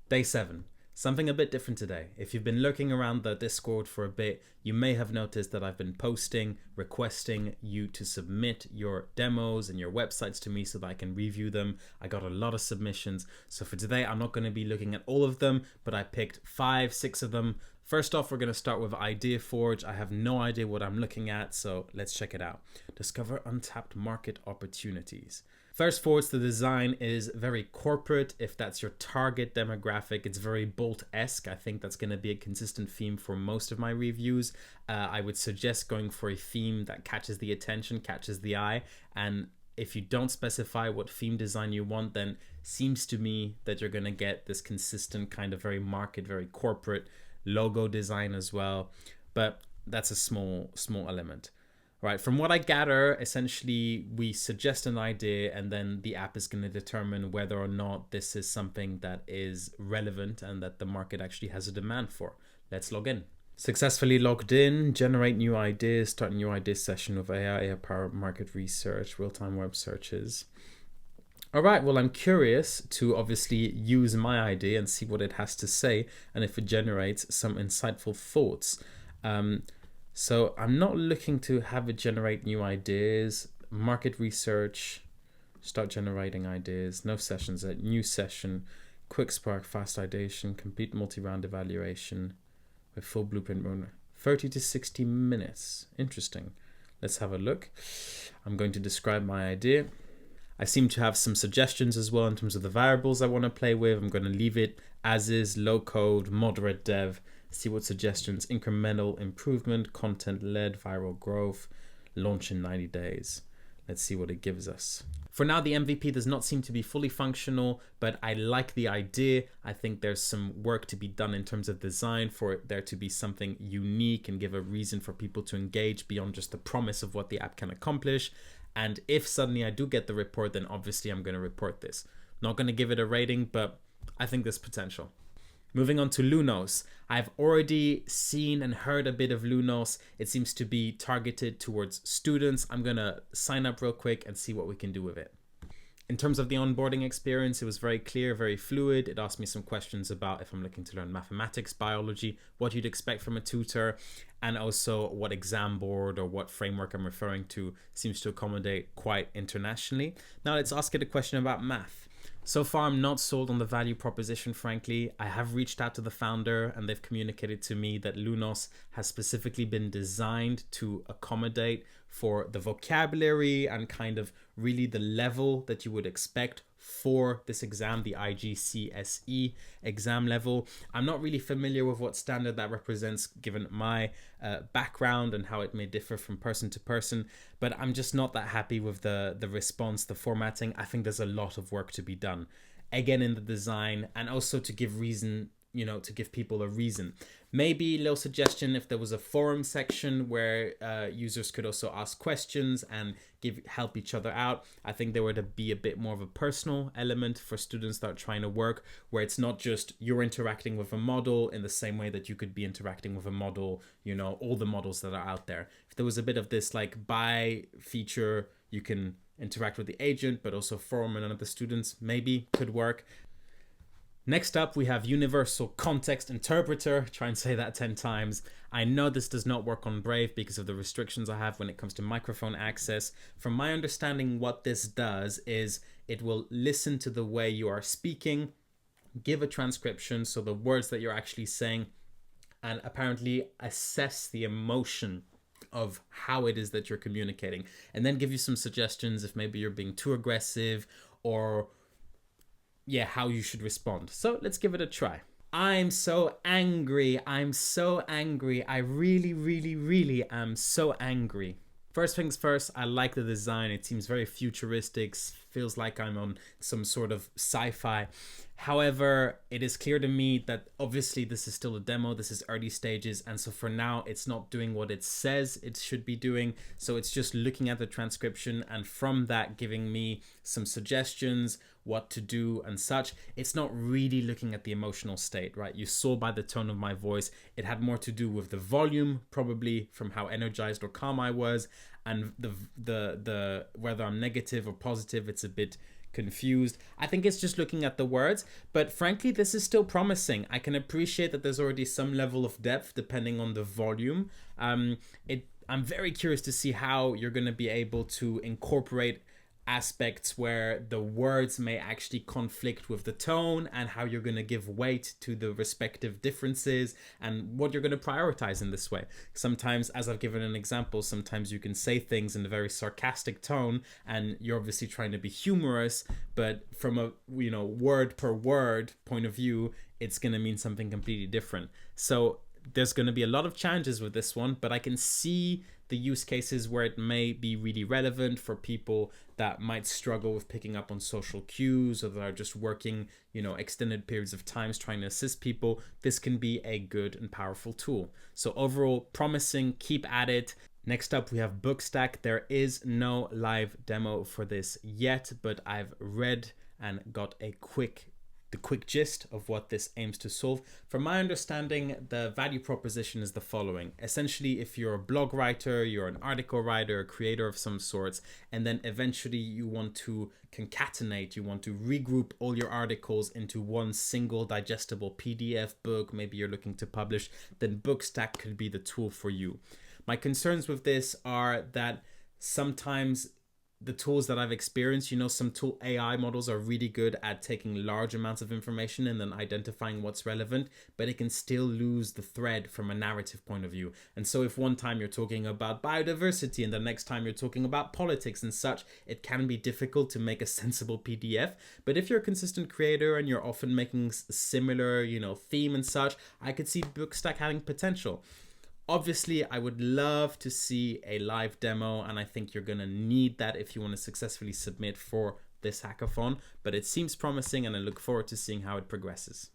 Day 7. Something a bit different today. If you've been lurking around the Discord for a bit, you may have noticed that I've been posting, requesting you to submit your demos and your websites to me so that I can review them. I got a lot of submissions. So for today, I'm not going to be looking at all of them, but I picked 5, 6 of them. First off, we're going to start with IdeaForge. I have no idea what I'm looking at, so let's check it out. Discover untapped market opportunities. First forwards, the design is very corporate. If that's your target demographic, it's very Bolt-esque. I think that's going to be a consistent theme for most of my reviews. I would suggest going for a theme that catches the attention, catches the eye. And if you don't specify what theme design you want, then seems to me that you're going to get this consistent kind of very market, very corporate logo design as well. But that's a small element. Right, from what I gather, essentially we suggest an idea and then the app is going to determine whether or not this is something that is relevant and that the market actually has a demand for. Let's log in. Successfully logged in, generate new ideas, start a new idea session with AI-powered market research, real-time web searches. All right, well, I'm curious to obviously use my idea and see what it has to say and if it generates some insightful thoughts. So I'm not looking to have it generate new ideas. Market research, start generating ideas, no sessions, a new session, quick spark, fast ideation, complete multi-round evaluation with full blueprint run, 30 to 60 minutes. Interesting. Let's have a look. I'm going to describe my idea. I seem to have some suggestions as well in terms of the variables I want to play with. I'm going to leave it as is, low code, moderate dev. See what suggestions, incremental improvement, content-led, viral growth, launch in 90 days. Let's see what it gives us. For now, the MVP does not seem to be fully functional, but I like the idea. I think there's some work to be done in terms of design for there to be something unique and give a reason for people to engage beyond just the promise of what the app can accomplish. And if suddenly I do get the report, then obviously I'm going to report this. Not going to give it a rating, but I think there's potential. Moving on to Lunos. I've already seen and heard a bit of Lunos. It seems to be targeted towards students. I'm going to sign up real quick and see what we can do with it. In terms of the onboarding experience, it was very clear, very fluid. It asked me some questions about if I'm looking to learn mathematics, biology, what you'd expect from a tutor, and also what exam board or what framework I'm referring to seems to accommodate quite internationally. Now let's ask it a question about math. So far, I'm not sold on the value proposition, frankly. I have reached out to the founder and they've communicated to me that Lunos has specifically been designed to accommodate for the vocabulary and kind of really the level that you would expect for this exam, the IGCSE exam level. I'm not really familiar with what standard that represents given my background and how it may differ from person to person, but I'm just not that happy with the response, the formatting. I think there's a lot of work to be done, again, in the design and also to give reason, to give people a reason. Maybe a little suggestion if there was a forum section where users could also ask questions and help each other out. I think there would be a bit more of a personal element for students that are trying to work, where it's not just you're interacting with a model in the same way that you could be interacting with a model, all the models that are out there. If there was a bit of this like by feature, you can interact with the agent, but also forum and other students, maybe could work. Next up, we have Universal Context Interpreter. Try and say that 10 times. I know this does not work on Brave because of the restrictions I have when it comes to microphone access. From my understanding, what this does is it will listen to the way you are speaking, give a transcription, so the words that you're actually saying, and apparently assess the emotion of how it is that you're communicating, and then give you some suggestions if maybe you're being too aggressive or how you should respond. So let's give it a try. I'm so angry. I really, really, really am so angry. First things first, I like the design. It seems very futuristic, feels like I'm on some sort of sci-fi. However, it is clear to me that obviously this is still a demo, this is early stages, and so for now it's not doing what it says it should be doing. So it's just looking at the transcription and from that giving me some suggestions, what to do and such. It's not really looking at the emotional state, right? You saw by the tone of my voice, it had more to do with the volume, probably from how energized or calm I was, and the whether I'm negative or positive, it's a bit confused. I think it's just looking at the words, but frankly, this is still promising. I can appreciate that there's already some level of depth depending on the volume. I'm very curious to see how you're going to be able to incorporate aspects where the words may actually conflict with the tone, and how you're going to give weight to the respective differences and what you're going to prioritize in this way. Sometimes, as I've given an example, sometimes you can say things in a very sarcastic tone and you're obviously trying to be humorous, but from a word per word point of view, it's going to mean something completely different. So there's going to be a lot of challenges with this one, but I can see the use cases where it may be really relevant for people that might struggle with picking up on social cues, or that are just working, extended periods of times trying to assist people. This can be a good and powerful tool. So overall, promising, keep at it. Next up, we have BookStack. There is no live demo for this yet, but I've read and got the quick gist of what this aims to solve. From my understanding, the value proposition is the following. Essentially, if you're a blog writer, you're an article writer, a creator of some sorts, and then eventually you want to concatenate, you want to regroup all your articles into one single digestible PDF book, maybe you're looking to publish, then BookStack could be the tool for you. My concerns with this are that sometimes the tools that I've experienced, some tool AI models are really good at taking large amounts of information and then identifying what's relevant, but it can still lose the thread from a narrative point of view. And so if one time you're talking about biodiversity and the next time you're talking about politics and such, it can be difficult to make a sensible PDF. But if you're a consistent creator and you're often making similar, theme and such, I could see BookStack having potential. Obviously, I would love to see a live demo, and I think you're going to need that if you want to successfully submit for this hackathon, but it seems promising and I look forward to seeing how it progresses.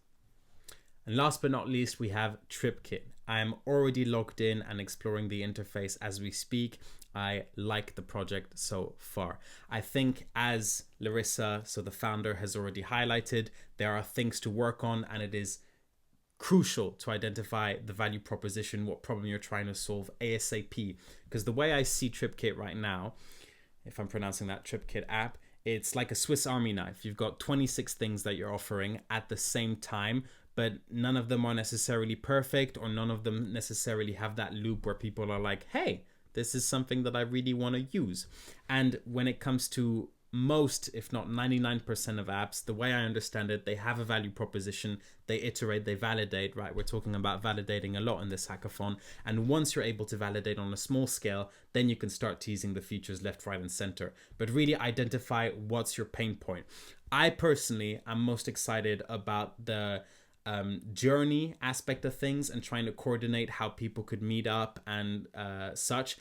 And last but not least, we have TripKit. I am already logged in and exploring the interface as we speak. I like the project so far. I think, as Larissa, so the founder, has already highlighted, there are things to work on, and it is crucial to identify the value proposition, what problem you're trying to solve ASAP. Because the way I see TripKit right now, if I'm pronouncing that, TripKit app, it's like a Swiss Army knife. You've got 26 things that you're offering at the same time, but none of them are necessarily perfect, or none of them necessarily have that loop where people are like, hey, this is something that I really want to use. And when it comes to most, if not 99% of apps, the way I understand it, they have a value proposition, they iterate, they validate, right? We're talking about validating a lot in this hackathon. And once you're able to validate on a small scale, then you can start teasing the features left, right, and center. But really identify what's your pain point. I personally am most excited about the journey aspect of things and trying to coordinate how people could meet up and such.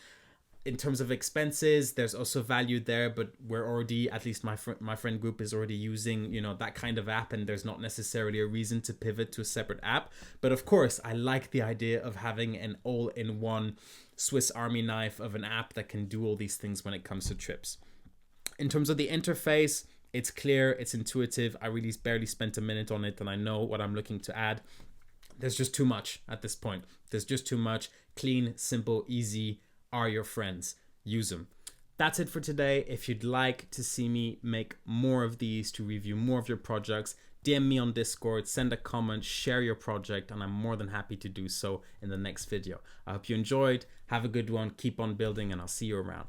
In terms of expenses, there's also value there, but we're already, at least my friend group is already using, that kind of app, and there's not necessarily a reason to pivot to a separate app. But of course, I like the idea of having an all-in-one Swiss Army knife of an app that can do all these things when it comes to trips. In terms of the interface, it's clear, it's intuitive. I really barely spent a minute on it, and I know what I'm looking to add. There's just too much at this point. There's just too much. Clean, simple, easy are your friends. Use them. That's it for today. If you'd like to see me make more of these, to review more of your projects, DM me on Discord, send a comment, share your project, and I'm more than happy to do so in the next video. I hope you enjoyed. Have a good one. Keep on building, and I'll see you around.